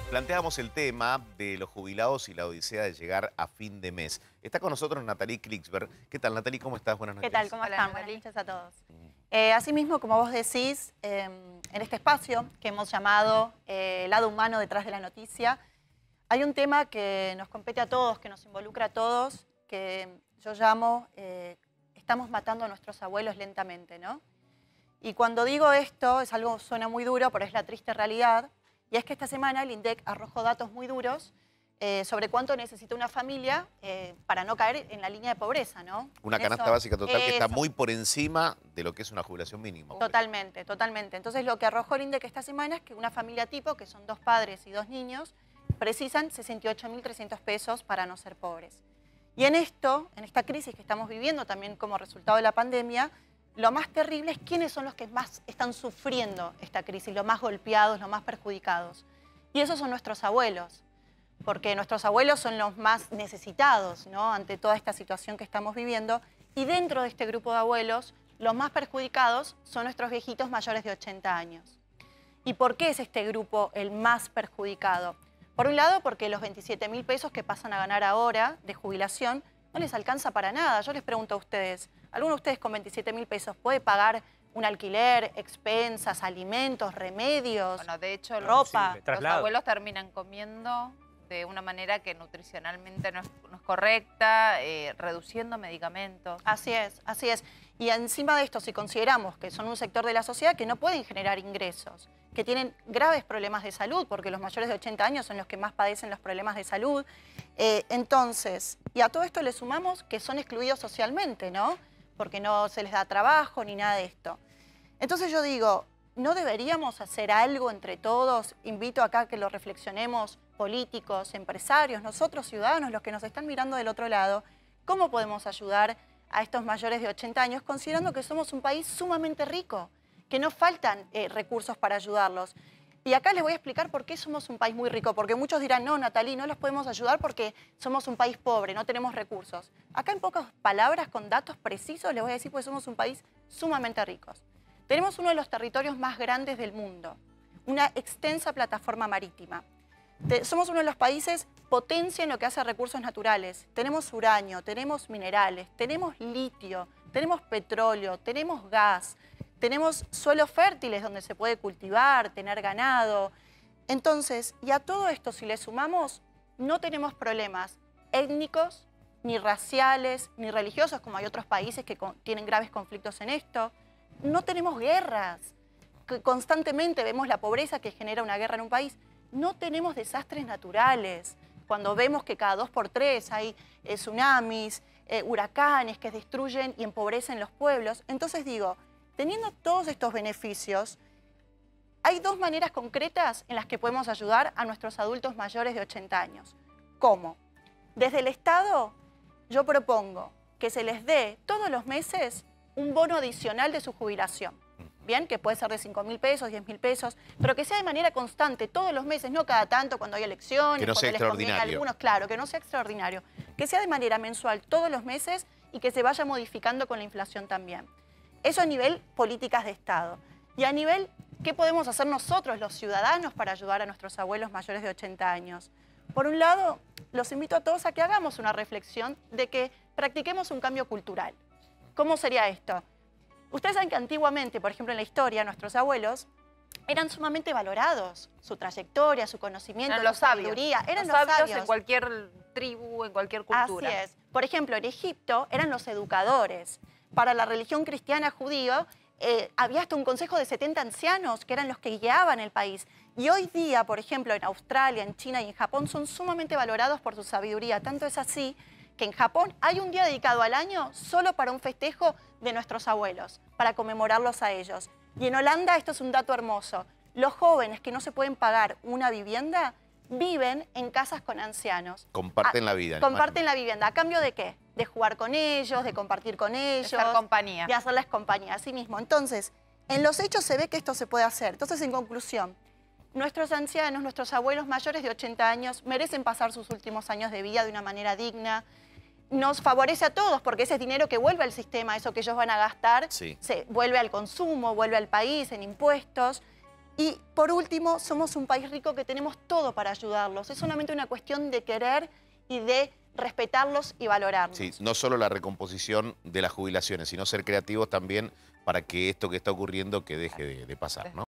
Planteamos el tema de los jubilados y la odisea de llegar a fin de mes. Está con nosotros Natalie Klicksberg. ¿Qué tal, Natalie? ¿Cómo estás? Buenas noches. ¿Qué tal? ¿Cómo Hola, están? Natalie. Buenas noches a todos. Asimismo, como vos decís, en este espacio que hemos llamado el lado humano detrás de la noticia, hay un tema que nos compete a todos, que nos involucra a todos, que yo llamo estamos matando a nuestros abuelos lentamente, ¿no? Y cuando digo esto, es algo que suena muy duro, pero es la triste realidad, y es que esta semana el INDEC arrojó datos muy duros sobre cuánto necesita una familia para no caer en la línea de pobreza, ¿no? Una canasta básica total que está muy por encima de lo que es una jubilación mínima. Totalmente, totalmente. Entonces lo que arrojó el INDEC esta semana es que una familia tipo, que son 2 padres y 2 niños, precisan 68.300 pesos para no ser pobres. Y en esta crisis que estamos viviendo también como resultado de la pandemia, lo más terrible es quiénes son los que más están sufriendo esta crisis, los más golpeados, los más perjudicados. Y esos son nuestros abuelos, porque nuestros abuelos son los más necesitados, ¿no?, ante toda esta situación que estamos viviendo. Y dentro de este grupo de abuelos, los más perjudicados son nuestros viejitos mayores de 80 años. ¿Y por qué es este grupo el más perjudicado? Por un lado, porque los 27.000 pesos que pasan a ganar ahora de jubilación no les alcanza para nada. Yo les pregunto a ustedes, ¿alguno de ustedes con 27.000 pesos puede pagar un alquiler, expensas, alimentos, remedios, Bueno, de hecho, ropa? los abuelos terminan comiendo de una manera que nutricionalmente no es correcta, reduciendo medicamentos. Así es, así es. Y encima de esto, si consideramos que son un sector de la sociedad que no pueden generar ingresos, que tienen graves problemas de salud, porque los mayores de 80 años son los que más padecen los problemas de salud, entonces, y a todo esto le sumamos que son excluidos socialmente, ¿no? Porque no se les da trabajo ni nada de esto. Entonces yo digo, ¿no deberíamos hacer algo entre todos? Invito acá a que lo reflexionemos, políticos, empresarios, nosotros ciudadanos, los que nos están mirando del otro lado, ¿cómo podemos ayudar a estos mayores de 80 años, considerando que somos un país sumamente rico, que no faltan recursos para ayudarlos? Y acá les voy a explicar por qué somos un país muy rico, porque muchos dirán, no, Natalie, no los podemos ayudar porque somos un país pobre, no tenemos recursos. Acá en pocas palabras, con datos precisos, les voy a decir que somos un país sumamente ricos. Tenemos uno de los territorios más grandes del mundo, una extensa plataforma marítima. Somos uno de los países potencia en lo que hace a recursos naturales. Tenemos uranio, tenemos minerales, tenemos litio, tenemos petróleo, tenemos gas, tenemos suelos fértiles donde se puede cultivar, tener ganado. Entonces, y a todo esto, si le sumamos, no tenemos problemas étnicos, ni raciales, ni religiosos, como hay otros países que tienen graves conflictos en esto. No tenemos guerras, que constantemente vemos la pobreza que genera una guerra en un país. No tenemos desastres naturales, cuando vemos que cada 2 por 3 hay tsunamis, huracanes que destruyen y empobrecen los pueblos. Entonces digo, teniendo todos estos beneficios, hay 2 maneras concretas en las que podemos ayudar a nuestros adultos mayores de 80 años. ¿Cómo? Desde el Estado, yo propongo que se les dé todos los meses un bono adicional de su jubilación. Bien, que puede ser de 5.000 pesos, 10.000 pesos, pero que sea de manera constante, todos los meses, no cada tanto cuando hay elecciones, que no sea cuando les conviene a algunos, claro, que no sea extraordinario, que sea de manera mensual todos los meses y que se vaya modificando con la inflación también. Eso a nivel políticas de Estado. Y a nivel, ¿qué podemos hacer nosotros, los ciudadanos, para ayudar a nuestros abuelos mayores de 80 años? Por un lado, los invito a todos a que hagamos una reflexión de que practiquemos un cambio cultural. ¿Cómo sería esto? Ustedes saben que antiguamente, por ejemplo en la historia, nuestros abuelos eran sumamente valorados. Su trayectoria, su conocimiento, Eran su los sabios. sabiduría. Eran los los sabios en cualquier tribu, en cualquier cultura. Así es. Por ejemplo, en Egipto eran los educadores. Para la religión cristiana judía había hasta un consejo de 70 ancianos que eran los que guiaban el país. Y hoy día, por ejemplo, en Australia, en China y en Japón son sumamente valorados por su sabiduría. Tanto es así que en Japón hay un día dedicado al año solo para un festejo de nuestros abuelos, para conmemorarlos a ellos. Y en Holanda, esto es un dato hermoso, los jóvenes que no se pueden pagar una vivienda viven en casas con ancianos. Comparten la vida. Comparten la vivienda. ¿A cambio de qué? De jugar con ellos, de compartir con ellos. De hacer compañía. De hacerles compañía, así mismo. Entonces, en los hechos se ve que esto se puede hacer. Entonces, en conclusión, nuestros ancianos, nuestros abuelos mayores de 80 años merecen pasar sus últimos años de vida de una manera digna. Nos favorece a todos porque ese es dinero que vuelve al sistema, eso que ellos van a gastar, Sí. se vuelve al consumo, vuelve al país en impuestos. Y por último, somos un país rico que tenemos todo para ayudarlos. Es solamente una cuestión de querer y de respetarlos y valorarlos. Sí, no solo la recomposición de las jubilaciones, sino ser creativos también para que esto que está ocurriendo que deje de pasar, ¿no?